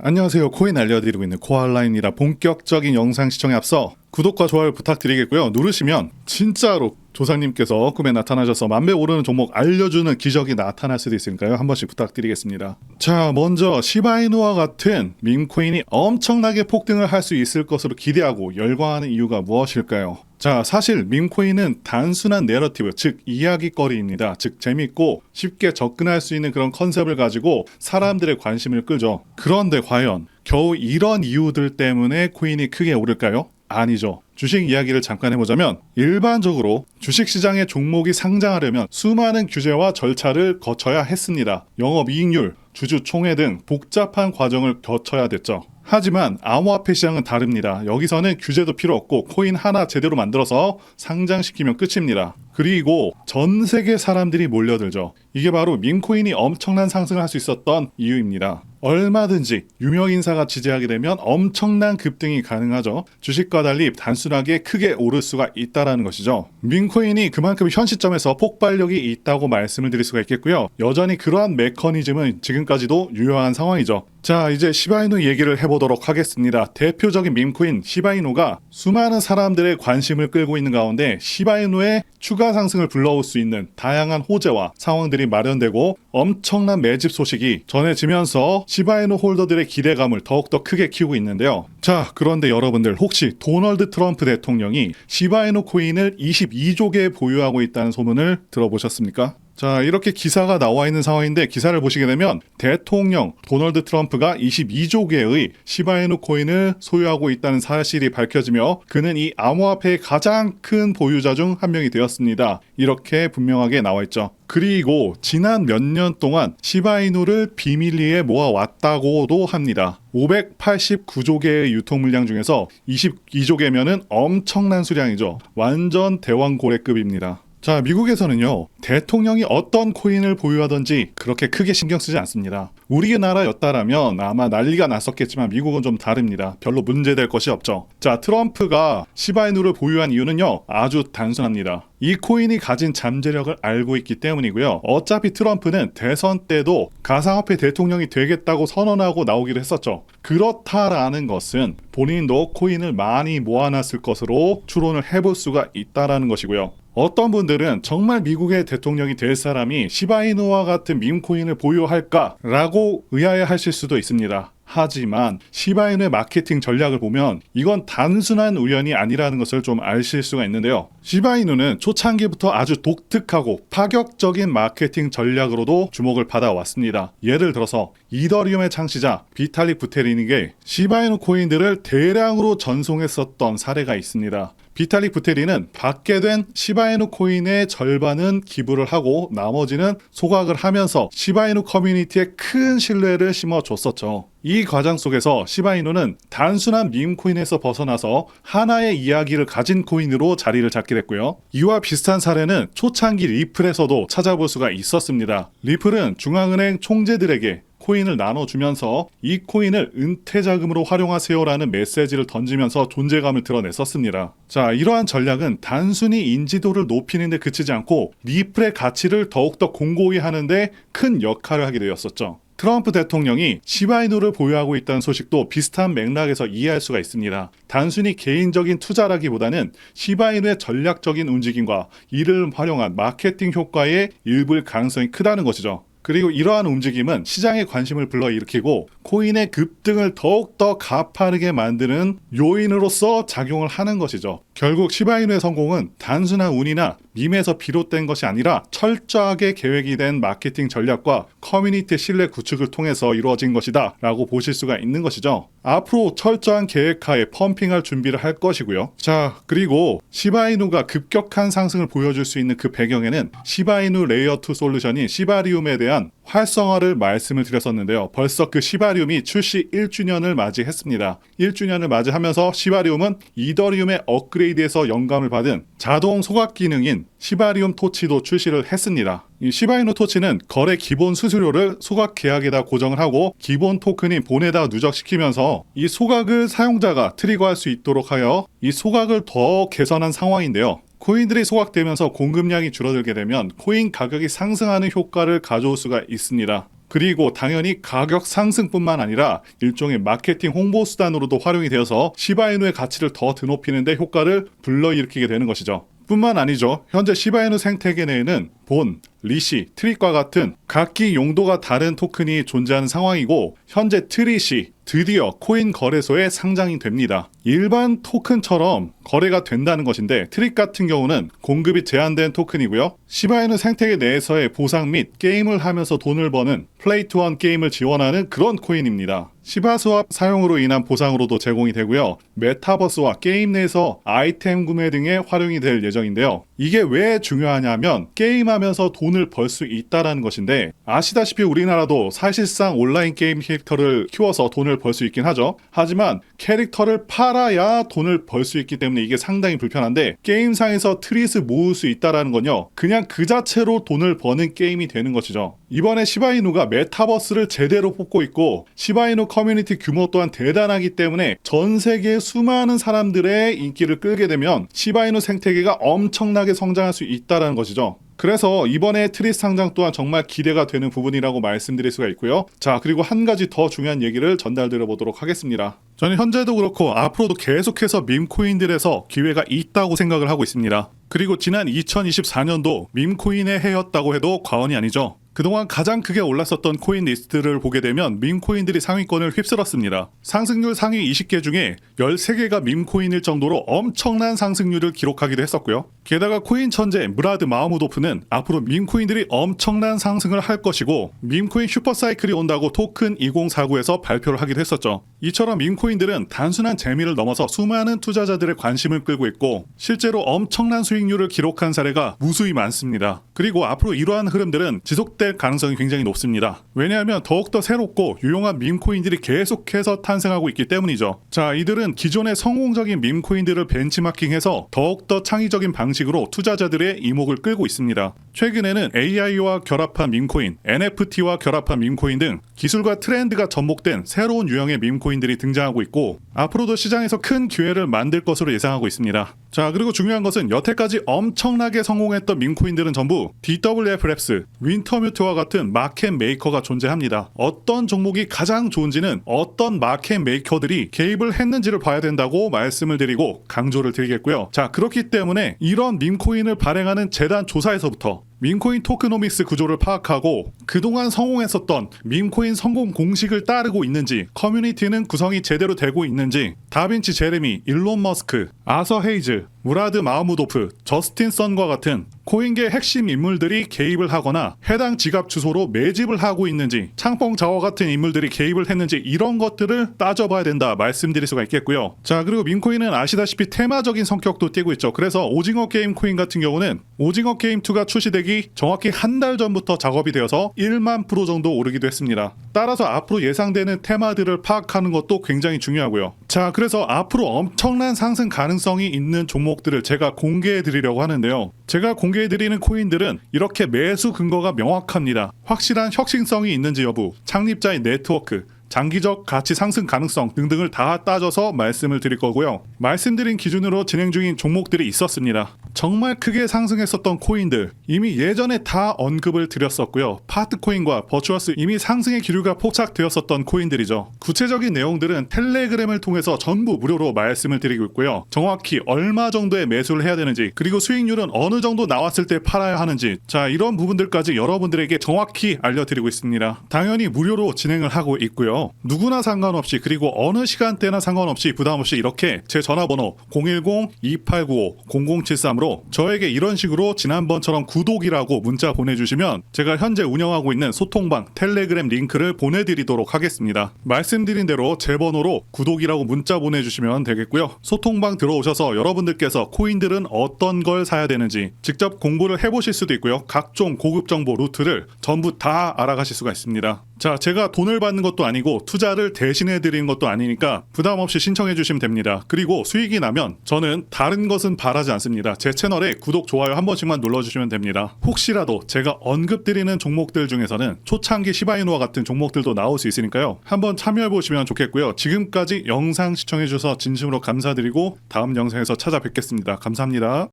안녕하세요. 코인 알려드리고 있는 코알라인이라 본격적인 영상 시청에 앞서 구독과 좋아요 부탁드리겠고요. 누르시면 진짜로 조상님께서 꿈에 나타나셔서 만배 오르는 종목 알려주는 기적이 나타날 수도 있으니까요. 한 번씩 부탁드리겠습니다. 자, 먼저 시바이누와 같은 밈코인이 엄청나게 폭등을 할 수 있을 것으로 기대하고 열광하는 이유가 무엇일까요? 자, 사실 밈코인은 단순한 내러티브, 즉 이야기거리입니다. 즉 재밌고 쉽게 접근할 수 있는 그런 컨셉을 가지고 사람들의 관심을 끌죠. 그런데 과연 겨우 이런 이유들 때문에 코인이 크게 오를까요? 아니죠. 주식 이야기를 잠깐 해보자면 일반적으로 주식시장의 종목이 상장하려면 수많은 규제와 절차를 거쳐야 했습니다. 영업이익률, 주주총회 등 복잡한 과정을 거쳐야 됐죠. 하지만 암호화폐 시장은 다릅니다. 여기서는 규제도 필요 없고 코인 하나 제대로 만들어서 상장시키면 끝입니다. 그리고 전 세계 사람들이 몰려들죠. 이게 바로 밈코인이 엄청난 상승을 할 수 있었던 이유입니다. 얼마든지 유명 인사가 지지하게 되면 엄청난 급등이 가능하죠. 주식과 달리 단순하게 크게 오를 수가 있다는 것이죠. 밈코인이 그만큼 현 시점에서 폭발력이 있다고 말씀을 드릴 수가 있겠고요. 여전히 그러한 메커니즘은 지금까지도 유효한 상황이죠. 자, 이제 시바이누 얘기를 해보도록 하겠습니다. 대표적인 밈코인 시바이누가 수많은 사람들의 관심을 끌고 있는 가운데 시바이누의 추가 상승을 불러올 수 있는 다양한 호재와 상황들이 마련되고 엄청난 매집 소식이 전해지면서 시바이누 홀더들의 기대감을 더욱더 크게 키우고 있는데요. 자, 그런데 여러분들 혹시 도널드 트럼프 대통령이 시바이누 코인을 22조 개 보유하고 있다는 소문을 들어보셨습니까? 자, 이렇게 기사가 나와 있는 상황인데 기사를 보시게 되면 대통령 도널드 트럼프가 22조 개의 시바이누 코인을 소유하고 있다는 사실이 밝혀지며 그는 이 암호화폐의 가장 큰 보유자 중 한 명이 되었습니다. 이렇게 분명하게 나와 있죠. 그리고 지난 몇 년 동안 시바이누를 비밀리에 모아왔다고도 합니다. 589조 개의 유통 물량 중에서 22조 개면은 엄청난 수량이죠. 완전 대왕고래급입니다. 자, 미국에서는요, 대통령이 어떤 코인을 보유하든지 그렇게 크게 신경 쓰지 않습니다. 우리나라였다라면 아마 난리가 났었겠지만 미국은 좀 다릅니다. 별로 문제될 것이 없죠. 자, 트럼프가 시바이누를 보유한 이유는요, 아주 단순합니다. 이 코인이 가진 잠재력을 알고 있기 때문이고요. 어차피 트럼프는 대선 때도 가상화폐 대통령이 되겠다고 선언하고 나오기로 했었죠. 그렇다라는 것은 본인도 코인을 많이 모아놨을 것으로 추론을 해볼 수가 있다라는 것이고요. 어떤 분들은 정말 미국의 대통령이 될 사람이 시바이누와 같은 밈코인을 보유할까라고 의아해하실 수도 있습니다. 하지만 시바이누의 마케팅 전략을 보면 이건 단순한 우연이 아니라는 것을 좀 아실 수가 있는데요. 시바이누는 초창기부터 아주 독특하고 파격적인 마케팅 전략으로도 주목을 받아왔습니다. 예를 들어서 이더리움의 창시자 비탈릭 부테린에게 시바이누 코인들을 대량으로 전송했었던 사례가 있습니다. 비탈릭 부테린은 받게 된 시바이누 코인의 절반은 기부를 하고 나머지는 소각을 하면서 시바이누 커뮤니티에 큰 신뢰를 심어줬었죠. 이 과정 속에서 시바이누는 단순한 밈코인에서 벗어나서 하나의 이야기를 가진 코인으로 자리를 잡게 됐고요. 이와 비슷한 사례는 초창기 리플에서도 찾아볼 수가 있었습니다. 리플은 중앙은행 총재들에게 코인을 나눠주면서 이 코인을 은퇴자금으로 활용하세요라는 메시지를 던지면서 존재감을 드러냈었습니다. 자, 이러한 전략은 단순히 인지도를 높이는 데 그치지 않고 리플의 가치를 더욱더 공고히 하는데 큰 역할을 하게 되었었죠. 트럼프 대통령이 시바이누를 보유하고 있다는 소식도 비슷한 맥락에서 이해할 수가 있습니다. 단순히 개인적인 투자라기보다는 시바이누의 전략적인 움직임과 이를 활용한 마케팅 효과에 일부일 가능성이 크다는 것이죠. 그리고 이러한 움직임은 시장의 관심을 불러일으키고 코인의 급등을 더욱더 가파르게 만드는 요인으로서 작용을 하는 것이죠. 결국 시바이누의 성공은 단순한 운이나 밈에서 비롯된 것이 아니라 철저하게 계획이 된 마케팅 전략과 커뮤니티 신뢰 구축을 통해서 이루어진 것이다 라고 보실 수가 있는 것이죠. 앞으로 철저한 계획하에 펌핑할 준비를 할 것이고요. 자, 그리고 시바이누가 급격한 상승을 보여줄 수 있는 그 배경에는 시바이누 레이어2 솔루션인 시바리움에 대한 활성화를 말씀을 드렸었는데요. 벌써 그 시바리움이 출시 1주년을 맞이했습니다. 1주년을 맞이하면서 시바리움은 이더리움의 업그레이드에서 영감을 받은 자동 소각 기능인 시바리움 토치도 출시를 했습니다. 이 시바이누 토치는 거래 기본 수수료를 소각 계약에다 고정을 하고 기본 토큰인 본에다 누적시키면서 이 소각을 사용자가 트리거할 수 있도록 하여 이 소각을 더 개선한 상황인데요. 코인들이 소각되면서 공급량이 줄어들게 되면 코인 가격이 상승하는 효과를 가져올 수가 있습니다. 그리고 당연히 가격 상승뿐만 아니라 일종의 마케팅 홍보 수단으로도 활용이 되어서 시바이누의 가치를 더 드높이는 데 효과를 불러일으키게 되는 것이죠. 뿐만 아니죠. 현재 시바이누 생태계 내에는 본, 리시, 트릿과 같은 각기 용도가 다른 토큰이 존재하는 상황이고, 현재 트릿이 드디어 코인 거래소에 상장이 됩니다. 일반 토큰처럼 거래가 된다는 것인데, 트릿 같은 경우는 공급이 제한된 토큰이고요. 시바이누 생태계 내에서의 보상 및 게임을 하면서 돈을 버는 플레이 투 원 게임을 지원하는 그런 코인입니다. 시바 스왑 사용으로 인한 보상으로도 제공이 되고요. 메타버스와 게임 내에서 아이템 구매 등에 활용이 될 예정인데요. 이게 왜 중요하냐면 게임하면서 돈을 벌 수 있다라는 것인데, 아시다시피 우리나라도 사실상 온라인 게임 캐릭터를 키워서 돈을 벌 수 있긴 하죠. 하지만 캐릭터를 팔아야 돈을 벌 수 있기 때문에 이게 상당히 불편한데, 게임상에서 트릿을 모을 수 있다라는 건요, 그냥 그 자체로 돈을 버는 게임이 되는 것이죠. 이번에 시바이누가 메타버스를 제대로 뽑고 있고, 시바이누 커뮤니티 규모 또한 대단하기 때문에 전 세계 수많은 사람들의 인기를 끌게 되면 시바이누 생태계가 엄청나게 성장할 수 있다는 것이죠. 그래서 이번에 트릿 상장 또한 정말 기대가 되는 부분이라고 말씀드릴 수가 있고요. 자, 그리고 한 가지 더 중요한 얘기를 전달드려 보도록 하겠습니다. 저는 현재도 그렇고 앞으로도 계속해서 밈코인들에서 기회가 있다고 생각을 하고 있습니다. 그리고 지난 2024년도 밈코인의 해였다고 해도 과언이 아니죠. 그동안 가장 크게 올랐었던 코인 리스트를 보게 되면 밈코인들이 상위권을 휩쓸었습니다. 상승률 상위 20개 중에 13개가 밈코인일 정도로 엄청난 상승률을 기록하기도 했었고요. 게다가 코인 천재 무라드 마흐무도프는 앞으로 밈코인들이 엄청난 상승을 할 것이고, 밈코인 슈퍼사이클이 온다고 토큰 2049에서 발표를 하기도 했었죠. 이처럼 밈코인들은 단순한 재미를 넘어서 수많은 투자자들의 관심을 끌고 있고, 실제로 엄청난 수익률을 기록한 사례가 무수히 많습니다. 그리고 앞으로 이러한 흐름들은 지속될 가능성이 굉장히 높습니다. 왜냐하면 더욱더 새롭고 유용한 밈코인들이 계속해서 탄생하고 있기 때문이죠. 자, 이들은 기존의 성공적인 밈코인들을 벤치마킹해서 더욱더 창의적인 방식으로 투자자들의 이목을 끌고 있습니다. 최근에는 AI와 결합한 밈코인, NFT와 결합한 밈코인 등 기술과 트렌드가 접목된 새로운 유형의 밈코인들이 등장하고 있고, 앞으로도 시장에서 큰 기회를 만들 것으로 예상하고 있습니다. 자, 그리고 중요한 것은 여태까지 엄청나게 성공했던 밈코인들은 전부 DWF 랩스, 윈터뮤트와 같은 마켓 메이커가 존재합니다. 어떤 종목이 가장 좋은지는 어떤 마켓 메이커들이 개입을 했는지를 봐야 된다고 말씀을 드리고 강조를 드리겠고요. 자, 그렇기 때문에 이런 밈코인을 발행하는 재단 조사에서부터 밈코인 토크노믹스 구조를 파악하고 그동안 성공했었던 밈코인 성공 공식을 따르고 있는지, 커뮤니티는 구성이 제대로 되고 있는지, 다빈치 제레미, 일론 머스크, 아서 헤이즈, 무라드 마흐무도프, 저스틴 선과 같은 코인계 핵심 인물들이 개입을 하거나 해당 지갑 주소로 매집을 하고 있는지, 창펑 자워 같은 인물들이 개입을 했는지, 이런 것들을 따져봐야 된다 말씀드릴 수가 있겠고요. 자, 그리고 밈코인은 아시다시피 테마적인 성격도 띠고 있죠. 그래서 오징어 게임 코인 같은 경우는 오징어 게임 2가 출시되기 정확히 한 달 전부터 작업이 되어서 1만 프로 정도 오르기도 했습니다. 따라서 앞으로 예상되는 테마들을 파악하는 것도 굉장히 중요하고요. 자, 그래서 앞으로 엄청난 상승 가능성이 있는 종목들을 제가 공개해 드리려고 하는데요. 제가 공개해 드리는 코인들은 이렇게 매수 근거가 명확합니다. 확실한 혁신성이 있는지 여부, 창립자의 네트워크, 장기적 가치 상승 가능성 등등을 다 따져서 말씀을 드릴 거고요. 말씀드린 기준으로 진행 중인 종목들이 있었습니다. 정말 크게 상승했었던 코인들 이미 예전에 다 언급을 드렸었고요. 파트코인과 버추어스 이미 상승의 기류가 포착되었었던 코인들이죠. 구체적인 내용들은 텔레그램을 통해서 전부 무료로 말씀을 드리고 있고요. 정확히 얼마 정도의 매수를 해야 되는지, 그리고 수익률은 어느 정도 나왔을 때 팔아야 하는지, 자, 이런 부분들까지 여러분들에게 정확히 알려드리고 있습니다. 당연히 무료로 진행을 하고 있고요. 누구나 상관없이, 그리고 어느 시간대나 상관없이 부담없이 이렇게 제 전화번호 010-2895-0073으로 저에게 이런 식으로 지난번처럼 구독이라고 문자 보내주시면 제가 현재 운영하고 있는 소통방 텔레그램 링크를 보내드리도록 하겠습니다. 말씀드린 대로 제 번호로 구독이라고 문자 보내주시면 되겠고요. 소통방 들어오셔서 여러분들께서 코인들은 어떤 걸 사야 되는지 직접 공부를 해보실 수도 있고요. 각종 고급 정보 루트를 전부 다 알아가실 수가 있습니다. 자, 제가 돈을 받는 것도 아니고 투자를 대신해 드리는 것도 아니니까 부담 없이 신청해 주시면 됩니다. 그리고 수익이 나면 저는 다른 것은 바라지 않습니다. 제 채널에 구독, 좋아요 한 번씩만 눌러주시면 됩니다. 혹시라도 제가 언급드리는 종목들 중에서는 초창기 시바이누와 같은 종목들도 나올 수 있으니까요. 한번 참여해 보시면 좋겠고요. 지금까지 영상 시청해 주셔서 진심으로 감사드리고 다음 영상에서 찾아뵙겠습니다. 감사합니다.